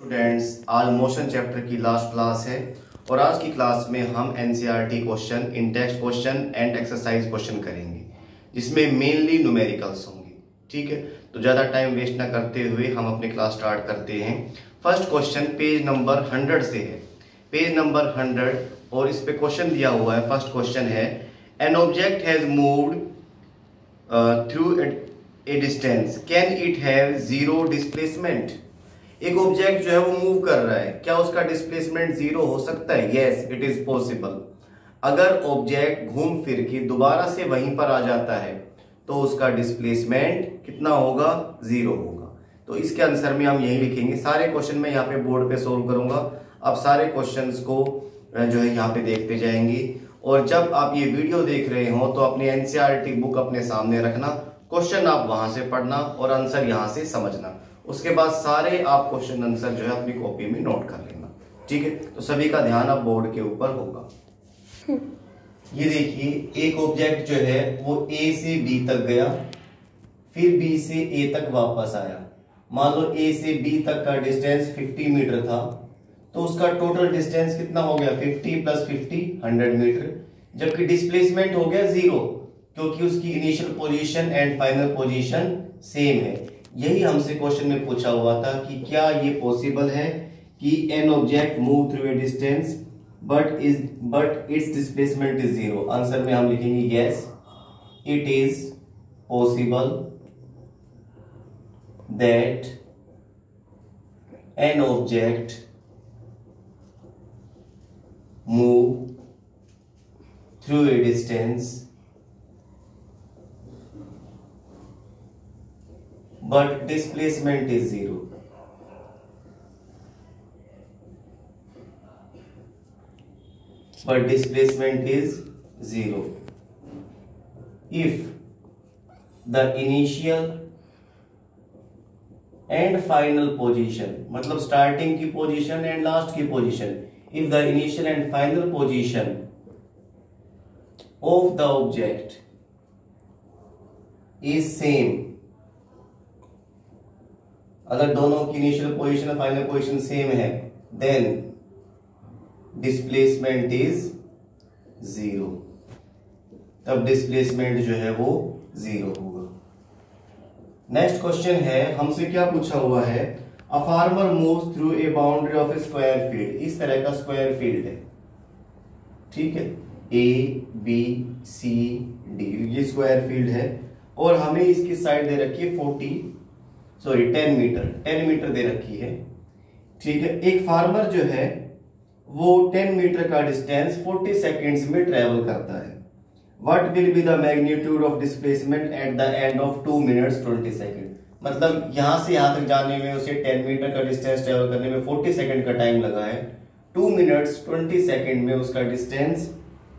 Students, आज motion chapter की last class है और आज की क्लास में हम NCERT question, in text question and exercise question करेंगे जिसमें मेनली न्यूमेरिकल्स होंगे। ठीक है, तो ज़्यादा टाइम वेस्ट ना करते हुए हम अपनी क्लास स्टार्ट करते हैं। फर्स्ट क्वेश्चन पेज नंबर 100 से है, पेज नंबर 100 और इस पे क्वेश्चन दिया हुआ है। फर्स्ट क्वेश्चन है an object has moved through a distance, can it have zero displacement. एक ऑब्जेक्ट जो है वो मूव कर रहा है, क्या उसका डिस्प्लेसमेंट जीरो हो सकता है? Yes, it is possible. अगर ऑब्जेक्ट घूम फिर के दोबारा से वहीं पर आ जाता है तो उसका डिस्प्लेसमेंट कितना होगा? जीरो होगा। तो इसके आंसर में हम यही लिखेंगे। सारे क्वेश्चन मैं यहाँ पे बोर्ड पे सोल्व करूंगा। आप सारे क्वेश्चंस को जो है यहाँ पे देखते जाएंगे और जब आप ये वीडियो देख रहे हो तो अपनी एनसीईआरटी बुक अपने सामने रखना, क्वेश्चन आप वहां से पढ़ना और आंसर यहाँ से समझना। उसके बाद सारे आप क्वेश्चन आंसर जो है अपनी कॉपी में नोट कर लेना। ठीक है, तो सभी का ध्यान अब बोर्ड के ऊपर होगा। ये देखिए, एक ऑब्जेक्ट जो है वो ए से बी तक गया, फिर बी से ए तक वापस आया। मान लो ए से बी तक का डिस्टेंस 50 मीटर था, तो उसका टोटल डिस्टेंस कितना हो गया? 50 + 50 100 मीटर। जबकि डिस्प्लेसमेंट हो गया जीरो, क्योंकि उसकी initial position and final position same है। यही हमसे क्वेश्चन में पूछा हुआ था कि क्या ये पॉसिबल है कि an object move through a distance but it's displacement is zero. Answer में हम लिखेंगे yes, it is possible that an object move through a distance but displacement is zero. But displacement is zero if the initial and final position, मतलब starting की position and last की position, if the initial and final position of the object is same, अगर दोनों की initial position और final position same है, then displacement is zero. तब displacement जो है वो जीरो होगा। नेक्स्ट क्वेश्चन है, हमसे क्या पूछा हुआ है? A farmer moves through a boundary of A square field. इस तरह का स्क्वायर फील्ड है, ठीक है, ए बी सी डी, ये स्क्वायर फील्ड है और हमें इसकी साइड दे रखी है 10 मीटर दे रखी है। ठीक है, एक फार्मर जो है वो 10 मीटर का डिस्टेंस 40 सेकेंड्स में ट्रेवल करता है। What will be the magnitude of displacement at the end of 2 minutes 20 second. मतलब यहां से यहां तक जाने में उसे 10 मीटर का डिस्टेंस ट्रेवल करने में 40 सेकेंड का टाइम लगा है। 2 मिनट्स 20 सेकेंड में उसका डिस्टेंस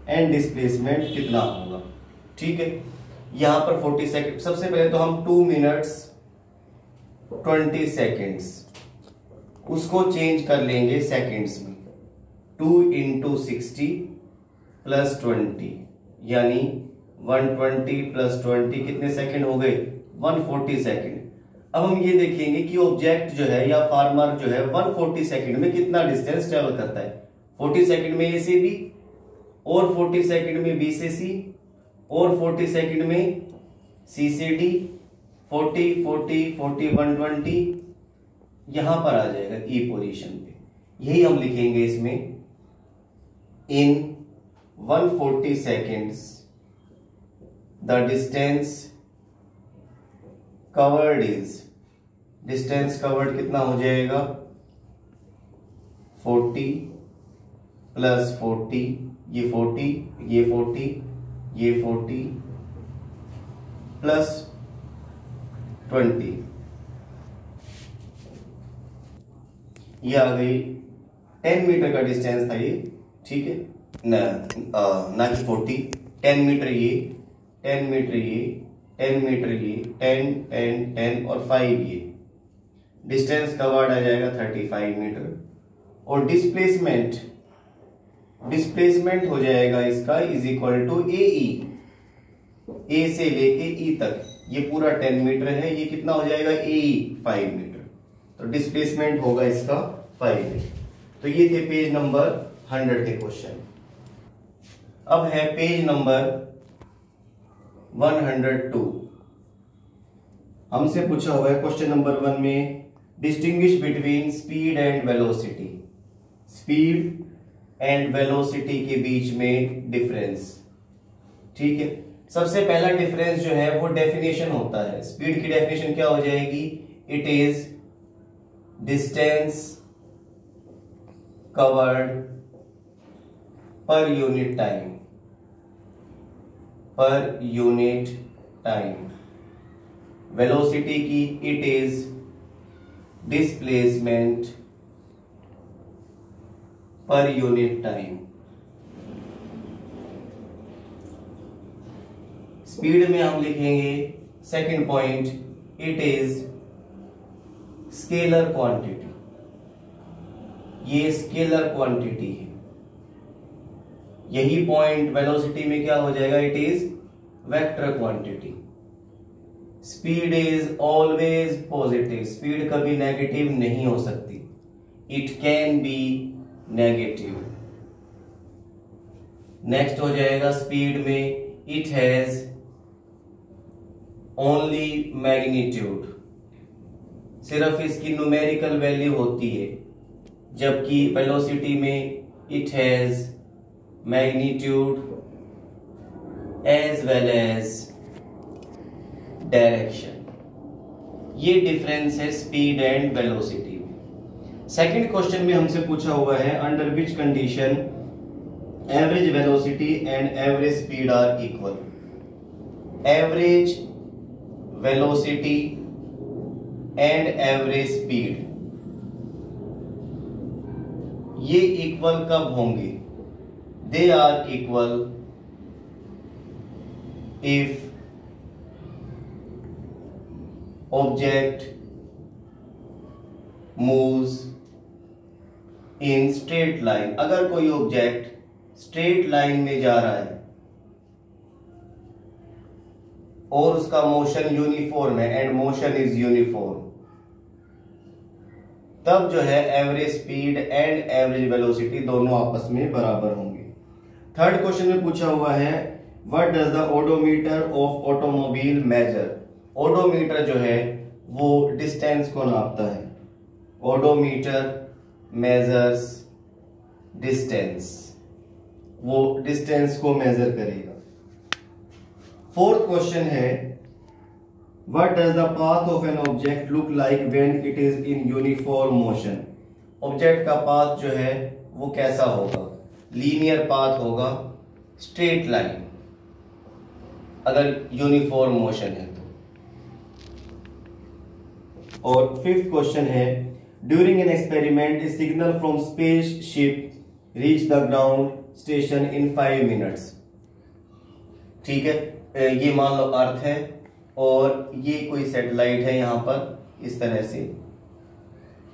एंड डिस्प्लेसमेंट कितना होगा? ठीक है, यहां पर 40 सेकेंड, सबसे पहले तो हम 2 मिनट्स 20 सेकेंड्स उसको चेंज कर लेंगे सेकेंड्स में। 2 × 60 + 20 यानी 120 + 20 कितने सेकेंड हो गए? 140 सेकेंड। अब हम ये देखेंगे कि ऑब्जेक्ट जो है या फार्मर जो है 140 सेकेंड में कितना डिस्टेंस ट्रेवल करता है। 40 सेकेंड में ए से बी और 40 सेकेंड में बी से सी और 40 सेकेंड में सी से डी। 40 40 40 120 यहां पर आ जाएगा ई पोजीशन पे। यही हम लिखेंगे इसमें, इन 140 seconds the distance covered is, distance covered कितना हो जाएगा? 40 + 40, ये 40 ये 40 ये 40 + 20, ये आ गई 10 मीटर का डिस्टेंस था ये। ठीक है ना कि 40, 10 मीटर ये, 10 मीटर ये, 10 मीटर ये, 10 10 10 और 5 ये। डिस्टेंस कवर्ड आ जाएगा 35 मीटर और डिस्प्लेसमेंट हो जाएगा इसका इज इक्वल टू ए ई, ए से लेके ई तक ये पूरा 10 मीटर है, ये कितना हो जाएगा? ए 5 मीटर। तो डिस्प्लेसमेंट होगा इसका 5a। तो ये थे पेज नंबर 100 के क्वेश्चन। अब है पेज नंबर 102। हमसे पूछा हुआ है क्वेश्चन नंबर 1 में distinguish between speed and velocity. Speed and velocity के बीच में डिफरेंस। ठीक है, सबसे पहला डिफरेंस जो है वो डेफिनेशन होता है। स्पीड की डेफिनेशन क्या हो जाएगी? It is distance covered per unit time. Per unit time. Velocity की it is displacement per unit time. Speed में हम लिखेंगे second point, it is scalar quantity. ये स्केलर क्वांटिटी है। यही पॉइंट वेलोसिटी में क्या हो जाएगा? It is vector quantity. Speed is always positive. Speed कभी नेगेटिव नहीं हो सकती। It can be negative. Next हो जाएगा स्पीड में इट हैज ओनली मैग्नीट्यूड। सिर्फ इसकी न्यूमेरिकल वैल्यू होती है, जबकि वेलोसिटी में it has magnitude as well as direction. ये डिफरेंस है स्पीड एंड वेलोसिटी में। सेकंड क्वेश्चन में हमसे पूछा हुआ है under which condition average velocity and average speed are equal. Average velocity and average speed ये इक्वल कब होंगे? They are equal if object moves in straight line। अगर कोई ऑब्जेक्ट स्ट्रेट लाइन में जा रहा है और उसका मोशन यूनिफॉर्म है, एंड मोशन इज यूनिफॉर्म, तब जो है average speed and average velocity दोनों आपस में बराबर होंगे। थर्ड क्वेश्चन में पूछा हुआ है what does the odometer of automobile measure. Odometer जो है वो डिस्टेंस को नापता है। ओडोमीटर मेजर्स डिस्टेंस, वो डिस्टेंस को मेजर करेगा। फोर्थ क्वेश्चन है what does the path of an object look like when it is in uniform motion. Object का पाथ जो है वो कैसा होगा? लीनियर पाथ होगा, स्ट्रेट लाइन, अगर यूनिफॉर्म मोशन है तो। और फिफ्थ क्वेश्चन है during an experiment signal from spaceship reach the ground station in 5 minutes. ठीक है, ये मान लो अर्थ है और ये कोई सैटेलाइट है यहां पर इस तरह से,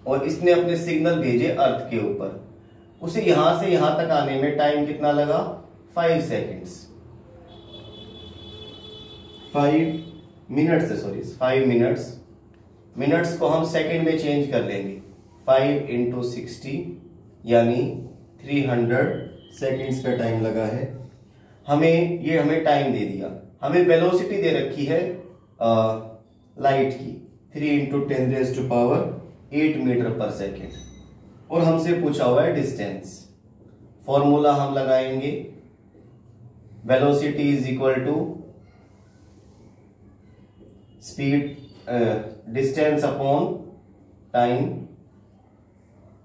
और इसने अपने सिग्नल भेजे अर्थ के ऊपर। उसे यहां से यहां तक आने में टाइम कितना लगा? 5 seconds. 5 minutes, sorry 5 minutes. Minutes को हम सेकंड में चेंज कर लेंगे। 5 × 60 यानी 300 सेकेंड्स का टाइम लगा है। हमें टाइम दे दिया। हमें वेलोसिटी दे रखी है लाइट की 3 × 10⁸ मीटर पर सेकेंड, और हमसे पूछा हुआ है डिस्टेंस। फॉर्मूला हम लगाएंगे, velocity is equal to speed distance upon time.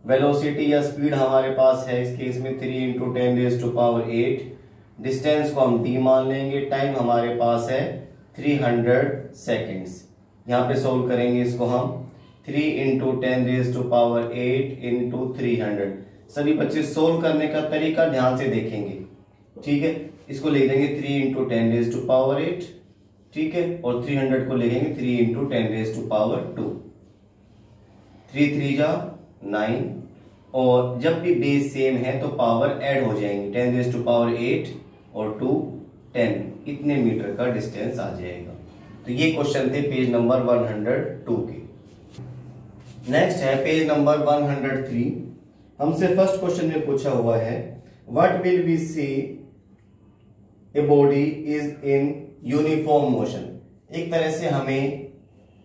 Velocity या स्पीड हमारे पास है इस केस में 3 × 10⁸। डिस्टेंस को हम d मान लेंगे, टाइम हमारे पास है 300 सेकेंड्स। यहां पे सोल्व करेंगे इसको हम 3 × 10⁸ × 300। सभी बच्चे सोल्व करने का तरीका ध्यान से देखेंगे। ठीक है, इसको लिख देंगे 3 × 10⁸, ठीक है, और 300 को लिखेंगे 3 × 10⁻²। 3 3 जा 9, और जब भी बेस सेम है तो पावर ऐड हो जाएंगी। 10⁸ और 2 10, इतने मीटर का डिस्टेंस आ जाएगा। तो ये क्वेश्चन थे पेज नंबर 102 के। नेक्स्ट है पेज नंबर 103। हमसे फर्स्ट क्वेश्चन में पूछा हुआ है what will we see a body is in uniform motion. एक तरह से हमें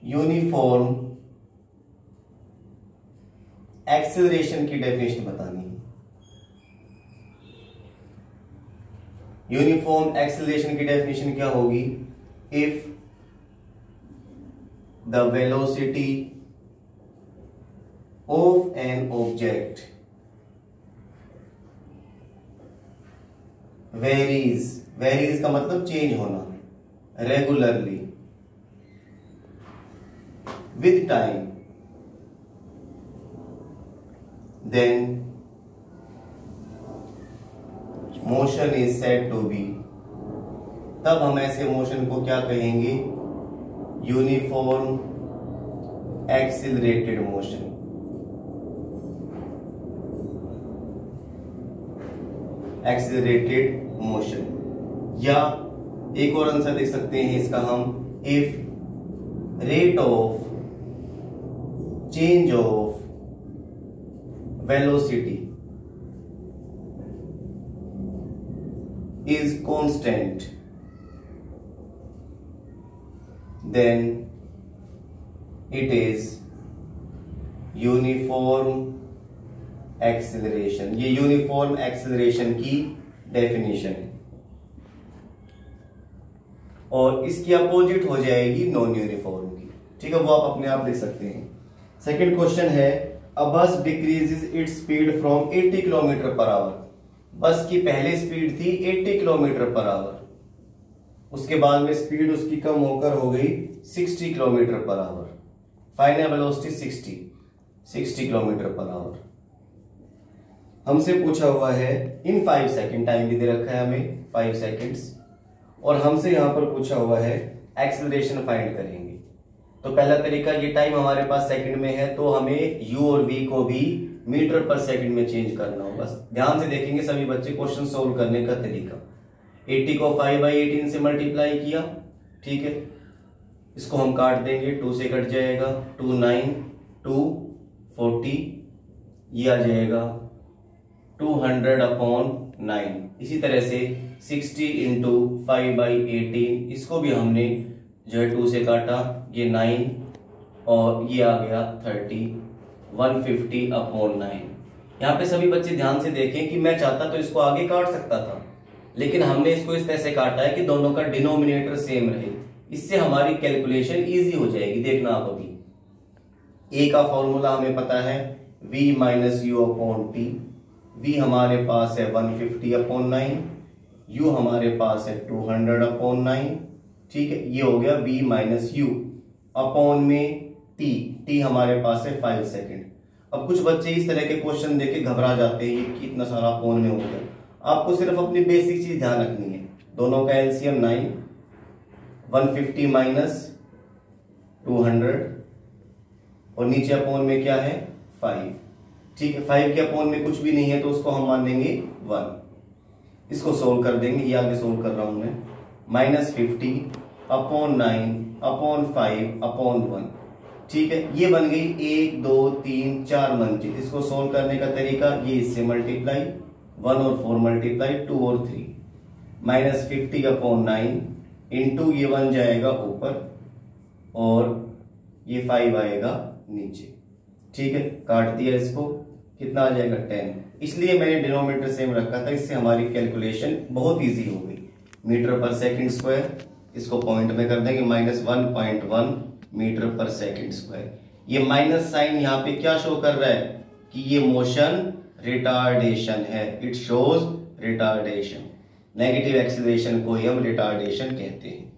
यूनिफॉर्म एक्सेलरेशन की डेफिनेशन बतानी है। यूनिफॉर्म एक्सेलरेशन की डेफिनेशन क्या होगी? If the velocity of an object varies का मतलब चेंज होना, regularly with time, then motion is said to be, तब हम ऐसे मोशन को क्या कहेंगे? Uniform accelerated motion. Accelerated motion. या एक और आंसर देख सकते हैं इसका हम, if rate of change of velocity is constant, then it is uniform acceleration. ये यूनिफॉर्म एक्सेलरेशन की डेफिनेशन है और इसकी अपोजिट हो जाएगी नॉन यूनिफॉर्म की। ठीक है, वो आप अपने आप लिख सकते हैं। सेकंड क्वेश्चन है अ बस decreases its speed from 80 kilometre per hour. बस की पहले स्पीड थी 80 किलोमीटर पर आवर, उसके बाद में स्पीड उसकी कम होकर हो गई 60 kilometre per hour. Final velocity 60 kilometre per hour. हमसे पूछा हुआ है इन 5 सेकंड, टाइम भी दे रखा है हमें 5 सेकंड्स, और हमसे यहां पर पूछा हुआ है एक्सेलरेशन फाइंड करेंगे। तो पहला तरीका, ये टाइम हमारे पास सेकंड में है तो हमें u और v को भी मीटर पर सेकंड में चेंज करना होगा। ध्यान से देखेंगे सभी बच्चे क्वेश्चन सोल्व करने का तरीका। 80 को 5/18 से मल्टीप्लाई किया, ठीक है, इसको हम काट देंगे, 2 से कट जाएगा, 2 9 2 40, ये आ जाएगा 200/9। इसी तरह से 60 इंटू 5/18, इसको भी हमने जो है 2 से काटा, ये 9 और ये आ गया 30, 150/9। यहाँ पे सभी बच्चे ध्यान से देखें कि मैं चाहता तो इसको आगे काट सकता था, लेकिन हमने इसको इस तरह से काटा है कि दोनों का डिनोमिनेटर सेम रहे। इससे हमारी कैलकुलेशन इजी हो जाएगी। देखना आप अभी, ए का फॉर्मूला हमें पता है v - u/t। v हमारे पास है 150/9, u हमारे पास है 200/9। ठीक है, ये हो गया v - u अपॉन में t हमारे पास है 5 सेकंड। अब कुछ बच्चे इस तरह के क्वेश्चन देके घबरा जाते हैं कि इतना सारा अपॉन में हो गया। आपको सिर्फ अपनी बेसिक चीज ध्यान रखनी है, दोनों का एलसीएम 9, 150 - 200 और नीचे अपॉन में क्या है 5। ठीक है, 5 के अपॉन में कुछ भी नहीं है तो उसको हम मान लेंगे 1। इसको सोल्व कर देंगे, ये आगे सोल्व कर रहा हूं मैं, -50/9/5/1। ठीक है, ये बन गई 1 2 3 4 मंजिल। इसको सोल्व करने का तरीका, ये इससे मल्टीप्लाई, 1 और 4 मल्टीप्लाई, 2 और 3, -50/9 इंटू ये 1 जाएगा ऊपर और ये 5 आएगा नीचे। ठीक है, काट दिया इसको, कितना आ जाएगा 10। इसलिए मैंने डिनोमिनेटर सेम रखा था, इससे हमारी कैलकुलेशन बहुत इजी हो गई। मीटर पर सेकंड स्क्वायर, इसको पॉइंट में कर देंगे, -1.1 मीटर पर सेकंड स्क्वायर। ये माइनस साइन यहाँ पे क्या शो कर रहा है कि ये मोशन रिटार्डेशन है, it shows retardation. Negative acceleration को ही हम रिटार्डेशन कहते हैं।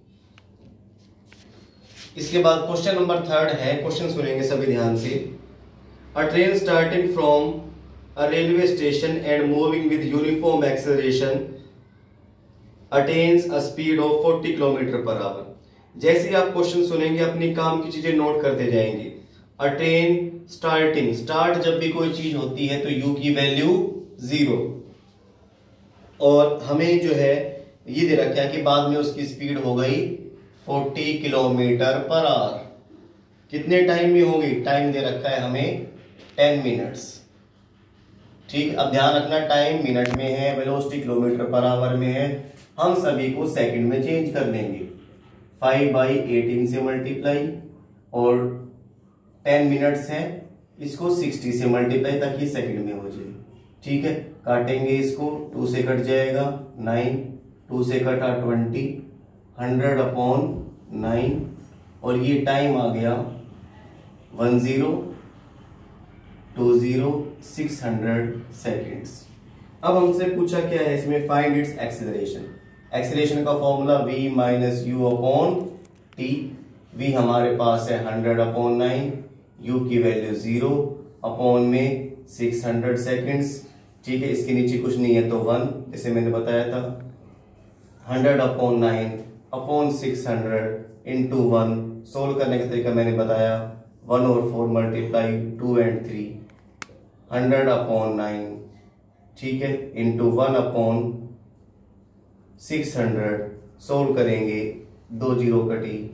इसके बाद क्वेश्चन नंबर 3 है, क्वेश्चन सुनेंगे सभी ध्यान से। अ train starting from a railway station and moving with uniform acceleration attains a speed of 40 kilometre per hour. जैसे ही आप क्वेश्चन सुनेंगे अपनी काम की चीजें नोट करते जाएंगे। अ ट्रेन स्टार्टिंग, स्टार्ट जब भी कोई चीज होती है तो u की वैल्यू 0 और हमें जो है ये दे रखा है कि बाद में उसकी स्पीड हो गई 40 किलोमीटर पर आवर। कितने टाइम में होगी, टाइम दे रखा है हमें 10 मिनट्स। ठीक, अब ध्यान रखना टाइम मिनट में है, वेलोसिटी किलोमीटर पर आवर में है, हम सभी को सेकंड में चेंज कर लेंगे। 5/18 से मल्टीप्लाई और 10 मिनट्स है, इसको 60 से मल्टीप्लाई ताकि सेकंड में हो जाए। ठीक है, काटेंगे इसको, 2 से कट जाएगा 9, 2 से कटा 20, 100/9 और ये टाइम आ गया 1020/600 सेकेंड्स। अब हमसे पूछा क्या है इसमें, फाइंड इट्स एक्सीलरेशन। एक्सीलरेशन का फॉर्मूला v - u/t। v हमारे पास है 100/9, u की वैल्यू 0, अपॉन में 600 सेकेंड्स। ठीक है, इसके नीचे कुछ नहीं है तो 1, जैसे मैंने बताया था। 100/9/600 इंटू 1, सोल्व करने का तरीका मैंने बताया, 1 और 4 मल्टीप्लाई 2 and 3, 100/9, ठीक है, इंटू 1/600, सोल्व करेंगे, 2 0 कटी,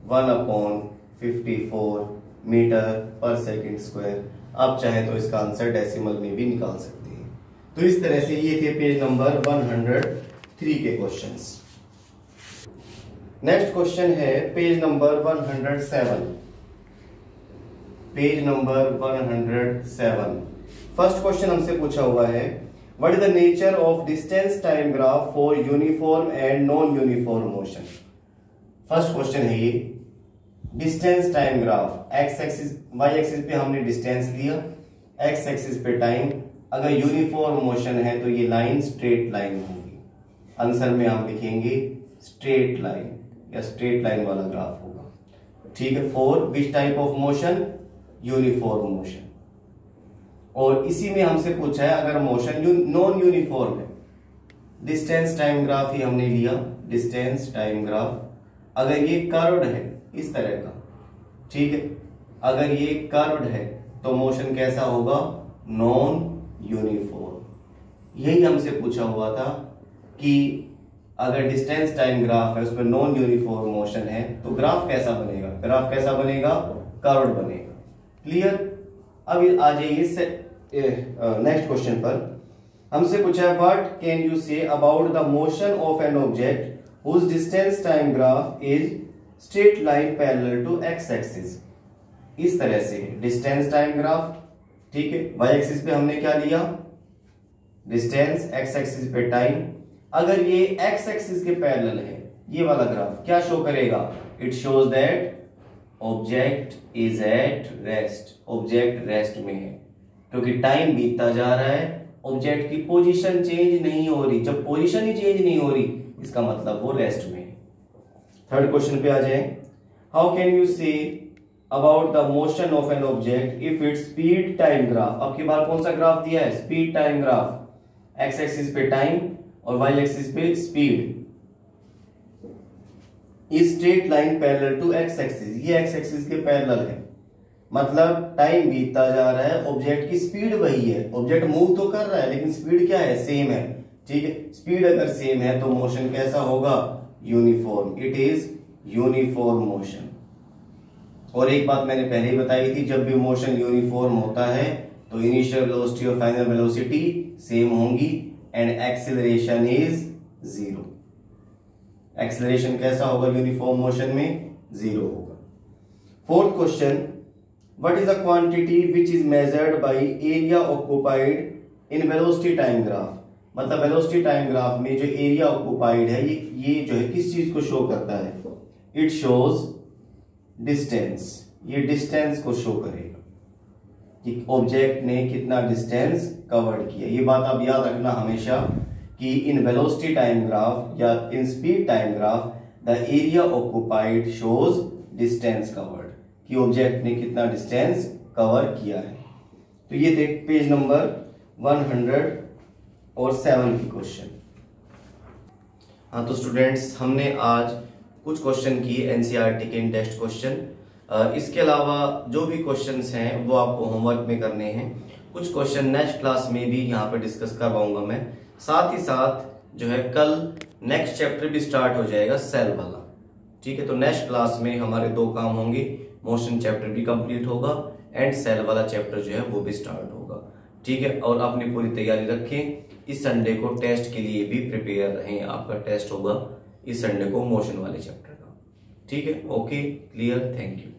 1/54 मीटर पर सेकेंड स्क्वायर। आप चाहे तो इसका आंसर डेसिमल में भी निकाल सकते हैं। तो इस तरह से ये थे पेज नंबर 103 के क्वेश्चंस। नेक्स्ट क्वेश्चन है page number 107। Page number 107। First question हमसे पूछा हुआ है, what is the nature of distance time graph for uniform and non uniform motion. First question है ये, distance time graph, x axis y axis पे हमने distance लिया, एक्स एक्सिस पे टाइम। अगर यूनिफॉर्म मोशन है तो ये लाइन स्ट्रेट लाइन होगी। आंसर में हम लिखेंगे स्ट्रेट लाइन या स्ट्रेट लाइन वाला ग्राफ होगा। ठीक है, for which type of motion, uniform motion. और इसी में हमसे पूछा है अगर मोशन नॉन यूनिफॉर्म है, डिस्टेंस टाइम ग्राफ ही हमने लिया, डिस्टेंस टाइम ग्राफ। अगर ये कर्व्ड है इस तरह का, ठीक है, अगर ये कर्व्ड है तो मोशन कैसा होगा, नॉन यूनिफॉर्म। यही हमसे पूछा हुआ था कि अगर डिस्टेंस टाइम ग्राफ है उसमें नॉन यूनिफॉर्म मोशन है तो ग्राफ कैसा बनेगा, ग्राफ कैसा बनेगा, कर्व्ड बनेगा। क्लियर। अब आ जाइए नेक्स्ट क्वेश्चन पर। हमसे पूछा है what can you say about the motion of an object whose distance time graph is straight line parallel to x axis. इस तरह से डिस्टेंस टाइम ग्राफ, ठीक है, वाई एक्सिस पे हमने क्या लिया, डिस्टेंस, एक्स एक्सिस पे टाइम। अगर ये एक्स एक्सिस के पैरेलल है ये वाला ग्राफ क्या शो करेगा, it shows that object is at rest. Object rest में है क्योंकि टाइम बीतता जा रहा है, ऑब्जेक्ट की पोजीशन चेंज नहीं हो रही। जब पोजीशन ही चेंज नहीं हो रही इसका मतलब वो रेस्ट में है। थर्ड क्वेश्चन पे आ जाए, how can you say about the motion of an object if its speed time graph. अब की बार कौन सा ग्राफ दिया है, speed time graph. X axis पे टाइम और वाई एक्सिस पे speed. Is straight line parallel to x axis, ये एक्स एक्सिस के पैरेलल है, मतलब टाइम बीतता जा रहा है, ऑब्जेक्ट की स्पीड वही है। ऑब्जेक्ट मूव तो कर रहा है लेकिन स्पीड क्या है, सेम है। ठीक है, स्पीड अगर सेम है तो मोशन कैसा होगा, uniform. It is uniform motion. और एक बात मैंने पहले ही बताई थी, जब भी मोशन यूनिफॉर्म होता है तो इनिशियल वेलोसिटी और फाइनल वेलोसिटी सेम होंगी एंड एक्सेलरेशन इज 0। एक्सेलरेशन कैसा होगा यूनिफॉर्म मोशन में, 0 होगा। Fourth question, what is the quantity which is measured by area occupied in velocity time graph. मतलब वेलोसिटी टाइम ग्राफ में जो एरिया ऑक्युपाइड है ये जो है किस चीज को शो करता है, इट शोज डिस्टेंस। ये डिस्टेंस को शो करेगा कि ऑब्जेक्ट ने कितना डिस्टेंस कवर्ड किया। ये बात आप याद रखना हमेशा कि इन वेलोसिटी टाइम ग्राफ या in speed time graph the area occupied shows distance covered, कि ऑब्जेक्ट ने कितना डिस्टेंस कवर किया है। तो ये देख पेज नंबर 107 की क्वेश्चन। हाँ तो स्टूडेंट्स, हमने आज कुछ क्वेश्चन किए एनसीईआरटी के इन टेक्स्ट क्वेश्चन। इसके अलावा जो भी क्वेश्चंस हैं वो आपको होमवर्क में करने हैं। कुछ क्वेश्चन नेक्स्ट क्लास में भी यहाँ पे डिस्कस करवाऊंगा मैं। साथ ही साथ जो है कल नेक्स्ट चैप्टर भी स्टार्ट हो जाएगा सेल वाला। ठीक है, तो नेक्स्ट क्लास में हमारे 2 काम होंगे। मोशन चैप्टर भी कंप्लीट होगा एंड सेल वाला चैप्टर जो है वो भी स्टार्ट होगा। ठीक है, और अपनी पूरी तैयारी रखें। इस संडे को टेस्ट के लिए भी प्रिपेयर रहें, आपका टेस्ट होगा इस संडे को मोशन वाले चैप्टर का। ठीक है, ओके, क्लियर, थैंक यू।